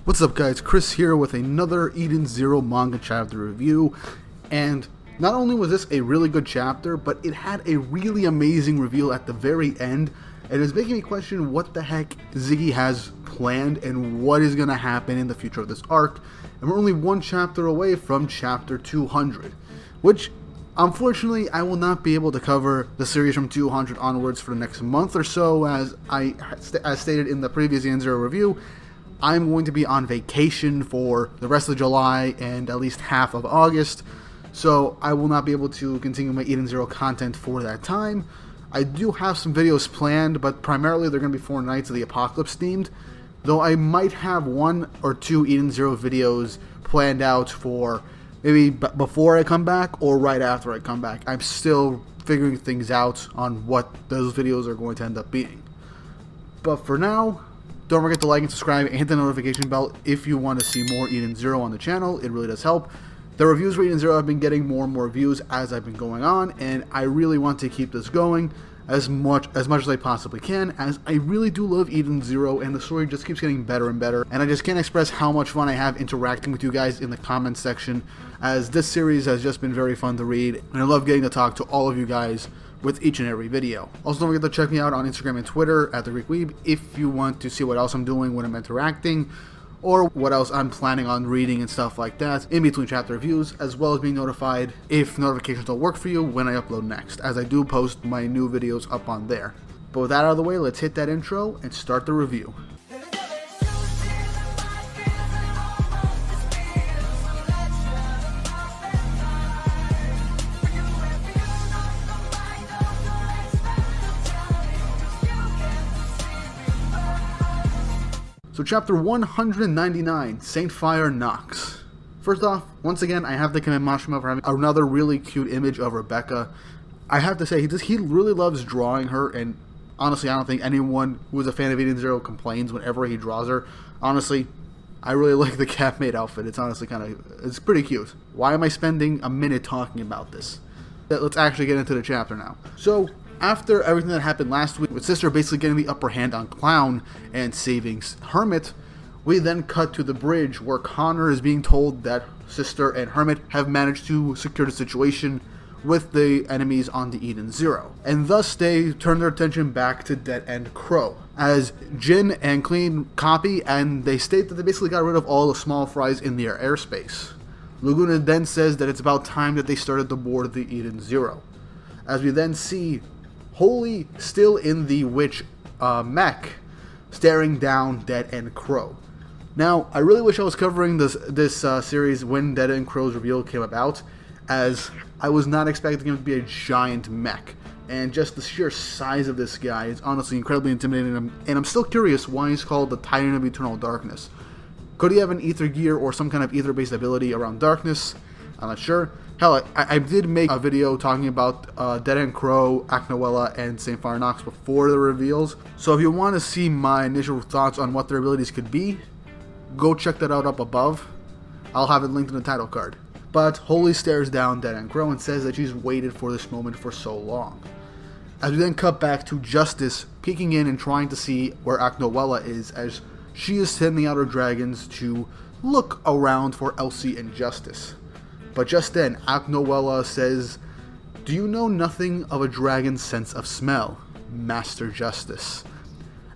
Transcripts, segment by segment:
What's up guys, Chris here with another Eden Zero manga chapter review, and not only was this a really good chapter, but it had a really amazing reveal at the very end, and it's making me question what the heck Ziggy has planned and what is going to happen in the future of this arc, and we're only one chapter away from chapter 200, which unfortunately I will not be able to cover the series from 200 onwards for the next month or so, as stated in the previous Eden Zero review. I'm going to be on vacation for the rest of July and at least half of August, so I will not be able to continue my Eden Zero content for that time. I do have some videos planned, but primarily they're going to be for Knights of the Apocalypse themed, though I might have one or two Eden Zero videos planned out for maybe before I come back or right after I come back. I'm still figuring things out on what those videos are going to end up being. But for now, don't forget to like and subscribe and hit the notification bell if you want to see more Eden Zero on the channel. It really does help. The reviews for Eden Zero have been getting more and more views as I've been going on, and I really want to keep this going as much as I possibly can, as I really do love Eden Zero, and the story just keeps getting better and better, and I just can't express how much fun I have interacting with you guys in the comments section, as this series has just been very fun to read, and I love getting to talk to all of you guys with each and every video. Also, don't forget to check me out on Instagram and Twitter at the Greek Weeb if you want to see what else I'm doing when I'm interacting, or what else I'm planning on reading and stuff like that in between chapter reviews, as well as being notified if notifications don't work for you when I upload next, as I do post my new videos up on there. But with that out of the way, let's hit that intro and start the review. So chapter 199, Saintfire Nox. First off, once again, I have to commend Mashima for having another really cute image of Rebecca. I have to say, he really loves drawing her, and honestly, I don't think anyone who is a fan of Eden Zero complains whenever he draws her. Honestly, I really like the cat maid outfit. It's honestly it's pretty cute. Why am I spending a minute talking about this? Let's actually get into the chapter now. So, after everything that happened last week, with Sister basically getting the upper hand on Clown and saving Hermit, we then cut to the bridge where Connor is being told that Sister and Hermit have managed to secure the situation with the enemies on the Eden Zero. And thus they turn their attention back to Dead End Crow, as Jin and Clean copy, and they state that they basically got rid of all the small fries in their airspace. Laguna then says that it's about time that they started to board the Eden Zero, as we then see Holy still in the witch mech, staring down Dead End Crow. Now, I really wish I was covering this series when Dead End Crow's reveal came about, as I was not expecting him to be a giant mech, and just the sheer size of this guy is honestly incredibly intimidating, and I'm still curious why he's called the Titan of Eternal Darkness. Could he have an ether gear or some kind of ether-based ability around darkness? I'm not sure. Hell, I did make a video talking about Dead End Crow, Aknoella, and Saintfire Nox before the reveals, so if you want to see my initial thoughts on what their abilities could be, go check that out up above. I'll have it linked in the title card. But Holy stares down Dead End Crow and says that she's waited for this moment for so long. As we then cut back to Justice peeking in and trying to see where Aknoella is, as she is sending out her dragons to look around for Elsie and Justice. But just then, Aknoella says, "Do you know nothing of a dragon's sense of smell, Master Justice?"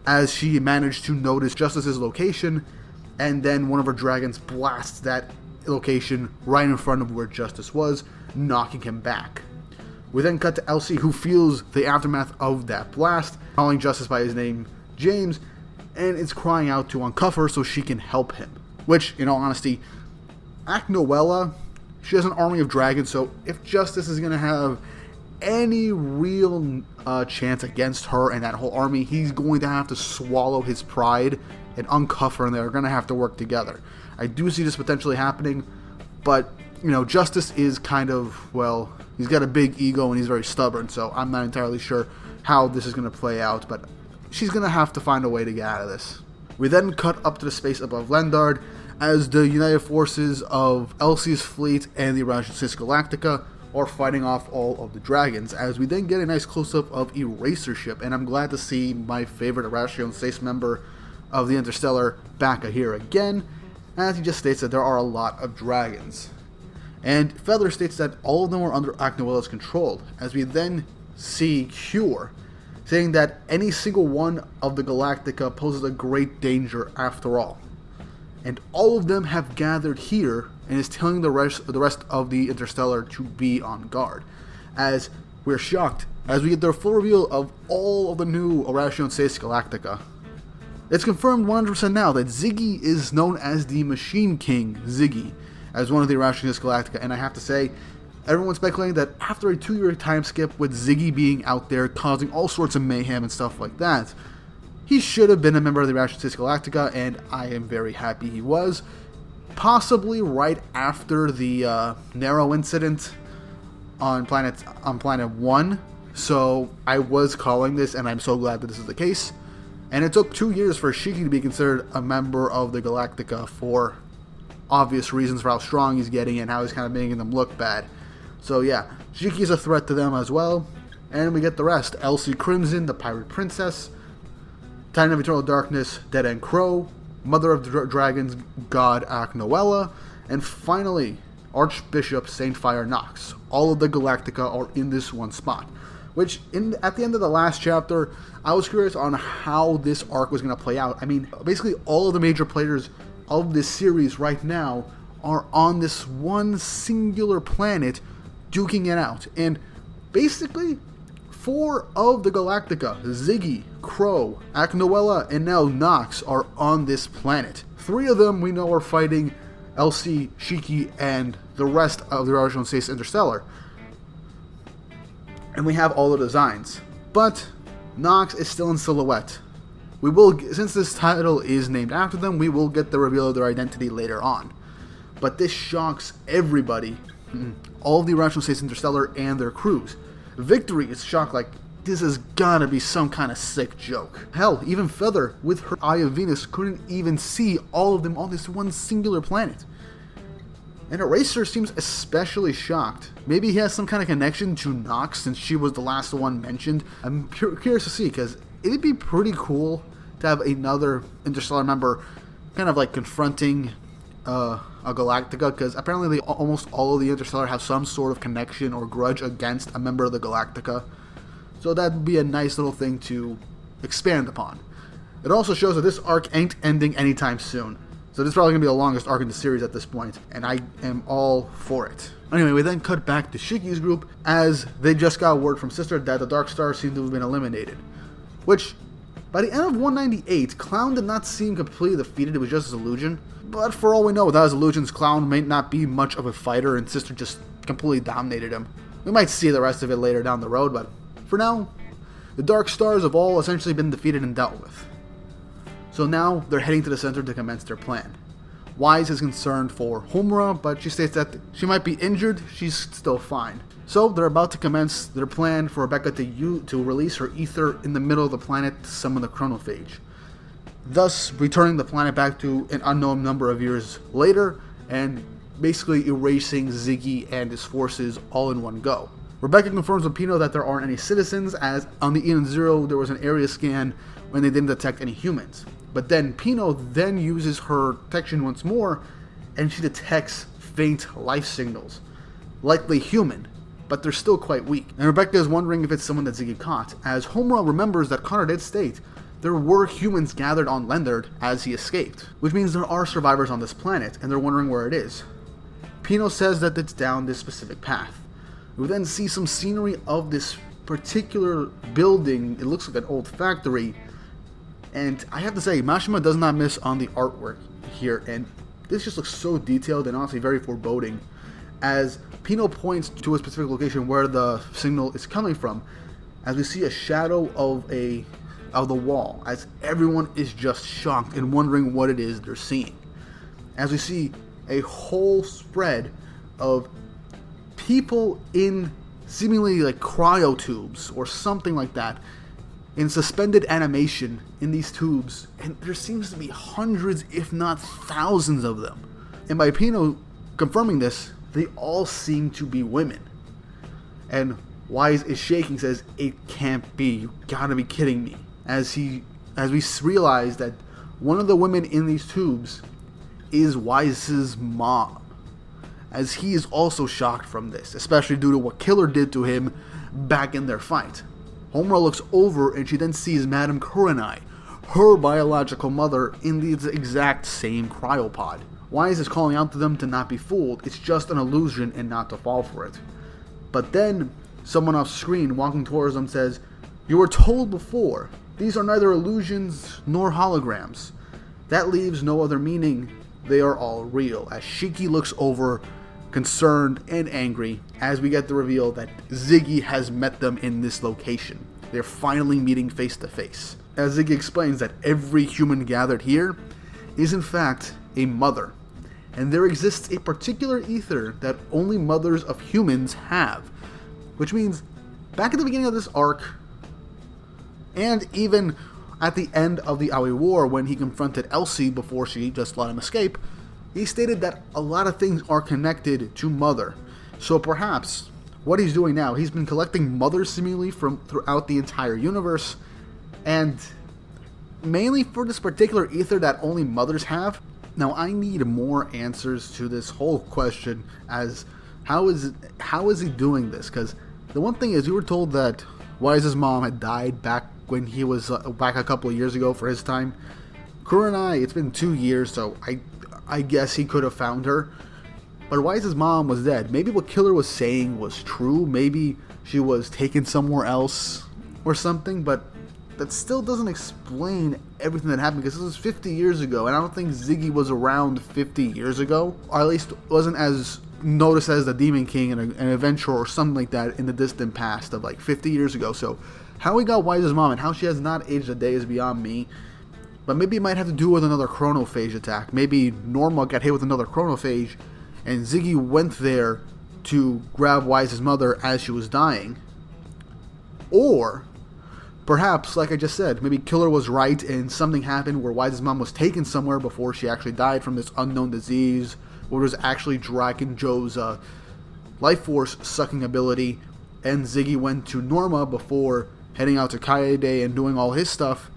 As she managed to notice Justice's location, and then one of her dragons blasts that location right in front of where Justice was, knocking him back. We then cut to Elsie, who feels the aftermath of that blast, calling Justice by his name, James, and is crying out to uncuff her so she can help him. Which, in all honesty, Aknoella, she has an army of dragons, so if Justice is going to have any real chance against her and that whole army, he's going to have to swallow his pride and uncuff her, and they're going to have to work together. I do see this potentially happening, but, you know, Justice is kind of, well, he's got a big ego and he's very stubborn, so I'm not entirely sure how this is going to play out, but she's going to have to find a way to get out of this. We then cut up to the space above Lendard, as the united forces of Elsie's fleet and the Oracieon Seies Galactica are fighting off all of the dragons, as we then get a nice close-up of Eraser Ship, and I'm glad to see my favorite Oracieon Seies member of the Interstellar back here again, as he just states that there are a lot of dragons. And Feather states that all of them are under Aknoella's control, as we then see Cure saying that any single one of the Galactica poses a great danger after all. And all of them have gathered here and is telling the rest of the Interstellar to be on guard, as we're shocked as we get the full reveal of all of the new Oracieon Seies Galactica. It's confirmed 100% now that Ziggy is known as the Machine King Ziggy, as one of the Oracieon Seies Galactica, and I have to say, everyone's speculating that after a 2-year time skip with Ziggy being out there causing all sorts of mayhem and stuff like that, he should have been a member of the Oracieon Seies Galactica, and I am very happy he was. Possibly right after the Narrow incident on Planet 1, so I was calling this, and I'm so glad that this is the case. And it took 2 years for Shiki to be considered a member of the Galactica for obvious reasons for how strong he's getting and how he's kind of making them look bad. So yeah, Shiki's a threat to them as well. And we get the rest. Elsie Crimson, the Pirate Princess, Titan of Eternal Darkness, Dead End Crow, Mother of the Dragons, God Aknoella, and finally, Archbishop Saintfire Nox. All of the Galactica are in this one spot. Which, at the end of the last chapter, I was curious on how this arc was going to play out. I mean, basically all of the major players of this series right now are on this one singular planet duking it out. And basically, 4 of the Galactica, Ziggy, Crow, Aknoella, and now Nox, are on this planet. 3 of them we know are fighting Elsie, Shiki, and the rest of the Oracieon Seies Interstellar. And we have all the designs. But Nox is still in silhouette. We will, since this title is named after them, we will get the reveal of their identity later on. But this shocks everybody. All of the Oracieon Seies Interstellar and their crews. Victory is shocked like, this has gotta be some kind of sick joke. Hell, even Feather, with her Eye of Venus, couldn't even see all of them on this one singular planet. And Eraser seems especially shocked. Maybe he has some kind of connection to Nox since she was the last one mentioned. I'm curious to see, because it'd be pretty cool to have another Interstellar member kind of like confronting a Galactica, because apparently almost all of the Interstellar have some sort of connection or grudge against a member of the Galactica. So that'd be a nice little thing to expand upon. It also shows that this arc ain't ending anytime soon. So this is probably going to be the longest arc in the series at this point, and I am all for it. Anyway, we then cut back to Shiki's group, as they just got word from Sister that the Dark Stars seem to have been eliminated. Which, by the end of 198, Clown did not seem completely defeated, it was just his illusion. But for all we know, without his illusions, Clown may not be much of a fighter, and Sister just completely dominated him. We might see the rest of it later down the road, but for now, the Dark Stars have all essentially been defeated and dealt with. So now, they're heading to the center to commence their plan. Wise is concerned for Homura, but she states that she might be injured, she's still fine. So, they're about to commence their plan for Rebecca to release her ether in the middle of the planet to summon the chronophage, thus returning the planet back to an unknown number of years later, and basically erasing Ziggy and his forces all in one go. Rebecca confirms with Pino that there aren't any citizens, as on the Eon Zero there was an area scan when they didn't detect any humans. But then Pino then uses her detection once more, and she detects faint life signals, likely human, but they're still quite weak. And Rebecca is wondering if it's someone that Ziggy caught, as Homura remembers that Connor did state there were humans gathered on Lendard as he escaped, which means there are survivors on this planet, and they're wondering where it is. Pino says that it's down this specific path. We then see some scenery of this particular building. It looks like an old factory, and I have to say, Mashima does not miss on the artwork here, and this just looks so detailed and honestly very foreboding, as Pino points to a specific location where the signal is coming from, as we see a shadow of the wall, as everyone is just shocked and wondering what it is they're seeing. As we see a whole spread of people in seemingly like cryo tubes or something like that, in suspended animation in these tubes, and there seems to be hundreds if not thousands of them. And by Pino confirming this, they all seem to be women. And Wise is shaking, says, "It can't be, you gotta be kidding me." As we realize that one of the women in these tubes is Wise's mom, as he is also shocked from this, especially due to what Killer did to him back in their fight. Homura looks over and she then sees Madame Kurenai, her biological mother, in the exact same cryopod. Wise is calling out to them to not be fooled, it's just an illusion and not to fall for it. But then, someone off screen walking towards them says, "You were told before, these are neither illusions nor holograms." That leaves no other meaning, they are all real, as Shiki looks over, concerned and angry, as we get the reveal that Ziggy has met them in this location. They're finally meeting face to face. As Ziggy explains that every human gathered here is in fact a mother, and there exists a particular ether that only mothers of humans have, which means back at the beginning of this arc, and even at the end of the Aoi War when he confronted Elsie before she just let him escape, he stated that a lot of things are connected to Mother. So perhaps what he's doing now, he's been collecting mothers seemingly from throughout the entire universe, and mainly for this particular ether that only mothers have. Now I need more answers to this whole question, as how is he doing this? Because the one thing is, we were told that Wise's mom had died back when he was back a couple of years ago for his time. Kurenai, it's been 2 years, so I guess he could have found her. But Wise's mom was dead. Maybe what Killer was saying was true. Maybe she was taken somewhere else or something, but that still doesn't explain everything that happened, because this was 50 years ago, and I don't think Ziggy was around 50 years ago, or at least wasn't as noticed as the Demon King and an adventurer or something like that in the distant past of like 50 years ago. So how he got Wise's mom and how she has not aged a day is beyond me. But maybe it might have to do with another chronophage attack. Maybe Norma got hit with another chronophage, and Ziggy went there to grab Wise's mother as she was dying. Or perhaps, like I just said, maybe Killer was right and something happened where Wise's mom was taken somewhere before she actually died from this unknown disease, or it was actually Draken Joe's life force sucking ability, and Ziggy went to Norma before heading out to Kaede and doing all his stuff,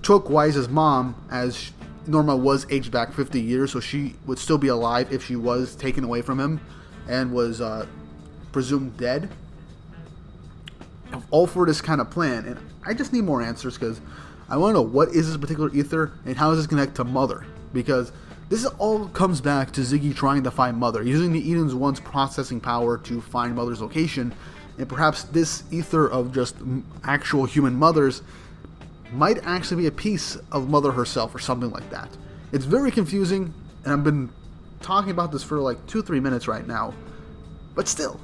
took Wise's mom, as Norma was aged back 50 years, so she would still be alive if she was taken away from him and was presumed dead. All for this kind of plan, and I just need more answers, because I want to know what is this particular ether and how does this connect to Mother, because this all comes back to Ziggy trying to find Mother, using the Eden's One's processing power to find Mother's location, and perhaps this ether of just actual human mothers might actually be a piece of Mother herself or something like that. It's very confusing, and I've been talking about this for like 2-3 minutes right now, but still,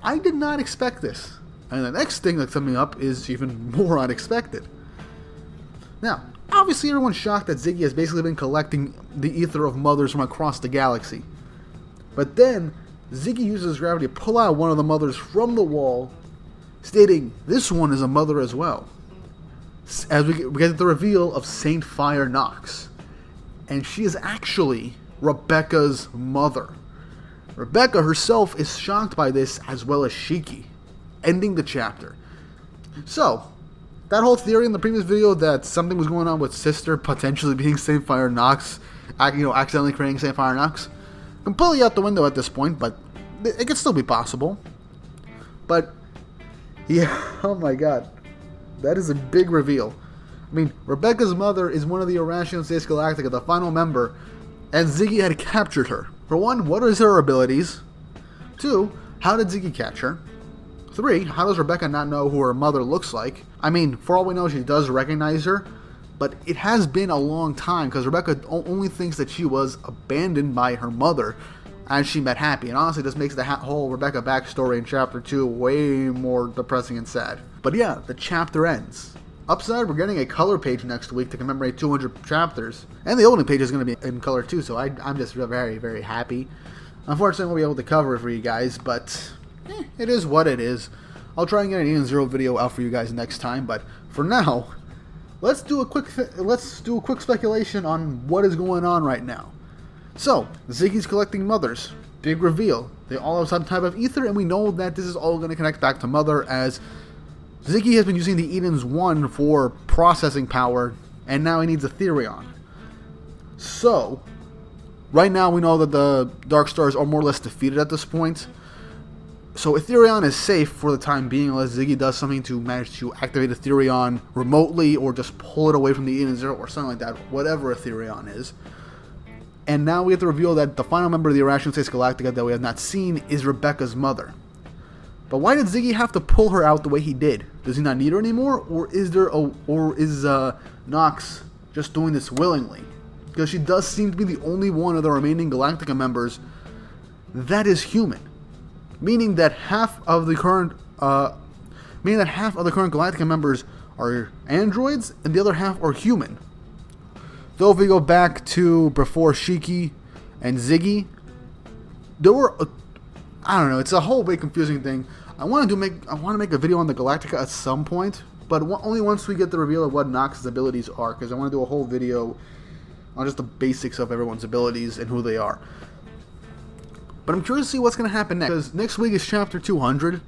I did not expect this. And the next thing that's coming up is even more unexpected. Now, obviously everyone's shocked that Ziggy has basically been collecting the ether of mothers from across the galaxy. But then, Ziggy uses gravity to pull out one of the mothers from the wall, stating this one is a mother as well. As we get the reveal of Saintfire Nox. And she is actually Rebecca's mother. Rebecca herself is shocked by this, as well as Shiki, ending the chapter. So, that whole theory in the previous video that something was going on with Sister potentially being Saintfire Nox, accidentally creating Saintfire Nox, completely out the window at this point, but it could still be possible. But, yeah, oh my god, that is a big reveal. I mean, Rebecca's mother is one of the Oracieon Seies Galactica, the final member, and Ziggy had captured her. For one, what is her abilities? 2, how did Ziggy catch her? 3, how does Rebecca not know who her mother looks like? I mean, for all we know, she does recognize her, but it has been a long time, because Rebecca only thinks that she was abandoned by her mother as she met Happy, and honestly, this makes the whole Rebecca backstory in Chapter 2 way more depressing and sad. But yeah, the chapter ends. Upside, we're getting a color page next week to commemorate 200 chapters, and the opening page is going to be in color too, so I'm just very, very happy. Unfortunately, I won't be able to cover it for you guys, but it is what it is. I'll try and get an Eden Zero video out for you guys next time, but for now, let's do a quick speculation on what is going on right now. So, Ziggy's collecting mothers. Big reveal. They all have some type of ether, and we know that this is all going to connect back to Mother, as Ziggy has been using the Eden's One for processing power and now he needs a Therion. So, right now we know that the Dark Stars are more or less defeated at this point. So Therion is safe for the time being unless Ziggy does something to manage to activate a Therion remotely or just pull it away from the Eden Zero or something like that, whatever a Therion is. And now we have to reveal that the final member of the Oracieon Seies Galactica that we have not seen is Rebecca's mother. But why did Ziggy have to pull her out the way he did? Does he not need her anymore, or is Nox just doing this willingly? Because she does seem to be the only one of the remaining Galactica members that is human. Meaning that half of the current Galactica members are androids, and the other half are human. Though if we go back to before Shiki and Ziggy, there were I don't know. It's a whole big confusing thing. I want to make a video on the Galactica at some point, but only once we get the reveal of what Nox's abilities are, because I want to do a whole video on just the basics of everyone's abilities and who they are. But I'm curious to see what's going to happen next, because next week is chapter 200,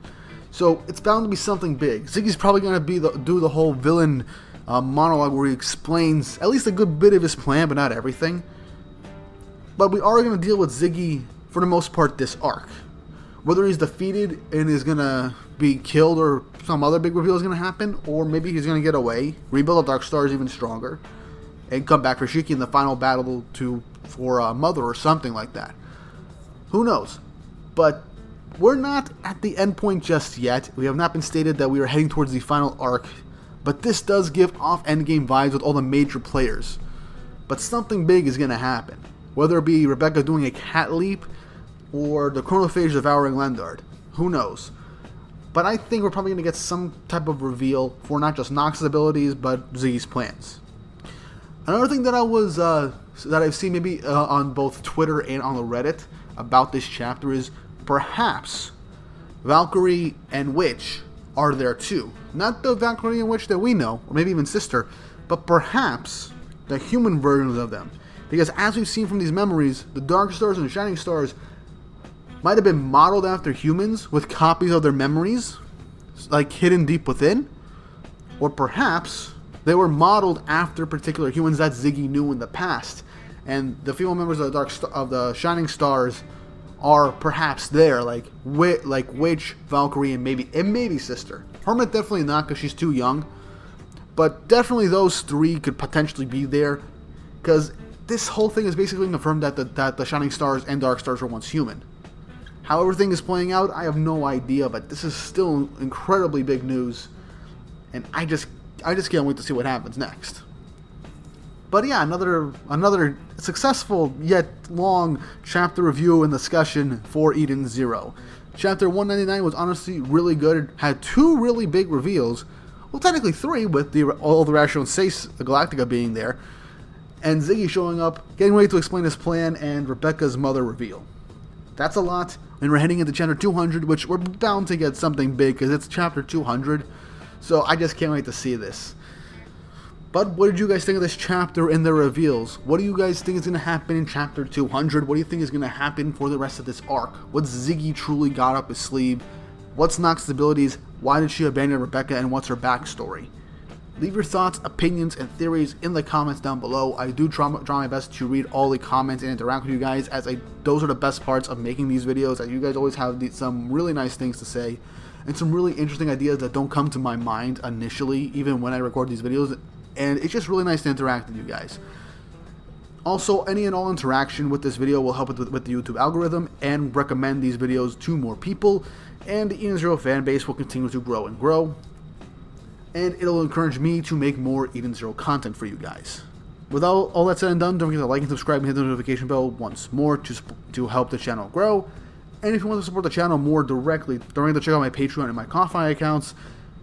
so it's bound to be something big. Ziggy's probably going to do the whole villain monologue where he explains at least a good bit of his plan, but not everything. But we are going to deal with Ziggy, for the most part, this arc. Whether he's defeated and is going to be killed or some other big reveal is going to happen, or maybe he's going to get away, rebuild the Dark Stars even stronger, and come back for Shiki in the final battle for Mother or something like that. Who knows? But we're not at the end point just yet. We have not been stated that we are heading towards the final arc, but this does give off endgame vibes with all the major players. But something big is going to happen. Whether it be Rebecca doing a cat leap, or the chronophage devouring Lendard. Who knows? But I think we're probably going to get some type of reveal for not just Nox's abilities, but Ziggy's plans. Another thing that I've seen maybe on both Twitter and on the Reddit about this chapter is perhaps Valkyrie and Witch are there too. Not the Valkyrie and Witch that we know, or maybe even sister, but perhaps the human versions of them. Because as we've seen from these memories, the Dark Stars and the Shining Stars might have been modeled after humans with copies of their memories, like hidden deep within. Or perhaps they were modeled after particular humans that Ziggy knew in the past. And the female members of the Shining Stars are perhaps there, like Witch, Valkyrie, and maybe Sister. Hermit definitely not, because she's too young. But definitely those three could potentially be there, because this whole thing is basically confirmed that the Shining Stars and Dark Stars were once human. How everything is playing out, I have no idea, but this is still incredibly big news, and I just can't wait to see what happens next. But yeah, another successful yet long chapter review and discussion for Eden Zero. Chapter 199 was honestly really good. It had two really big reveals. Well, technically three, with all the Oracieon Seies Galactica being there, and Ziggy showing up, getting ready to explain his plan, and Rebecca's mother reveal. That's a lot, and we're heading into chapter 200, which we're bound to get something big, because it's chapter 200, so I just can't wait to see this. But what did you guys think of this chapter and the reveals? What do you guys think is going to happen in chapter 200? What do you think is going to happen for the rest of this arc? What's Ziggy truly got up his sleeve? What's Nox's abilities? Why did she abandon Rebecca, and what's her backstory? Leave your thoughts, opinions, and theories in the comments down below. I do try my best to read all the comments and interact with you guys, as those are the best parts of making these videos, that you guys always have some really nice things to say, and some really interesting ideas that don't come to my mind initially, even when I record these videos, and it's just really nice to interact with you guys. Also, any and all interaction with this video will help with the YouTube algorithm, and recommend these videos to more people, and the Eden Zero fan base will continue to grow and grow. And it'll encourage me to make more Eden Zero content for you guys. With all that said and done, don't forget to like and subscribe and hit the notification bell once more to help the channel grow. And if you want to support the channel more directly, don't forget to check out my Patreon and my Ko-Fi accounts.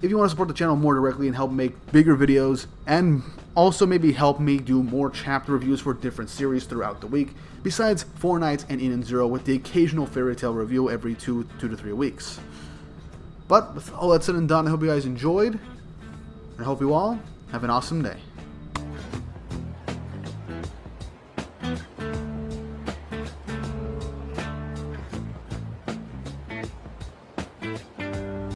If you want to support the channel more directly and help make bigger videos, and also maybe help me do more chapter reviews for different series throughout the week, besides Four Nights and Eden Zero, with the occasional fairy tale review every 2 to 3 weeks. But with all that said and done, I hope you guys enjoyed. I hope you all have an awesome day.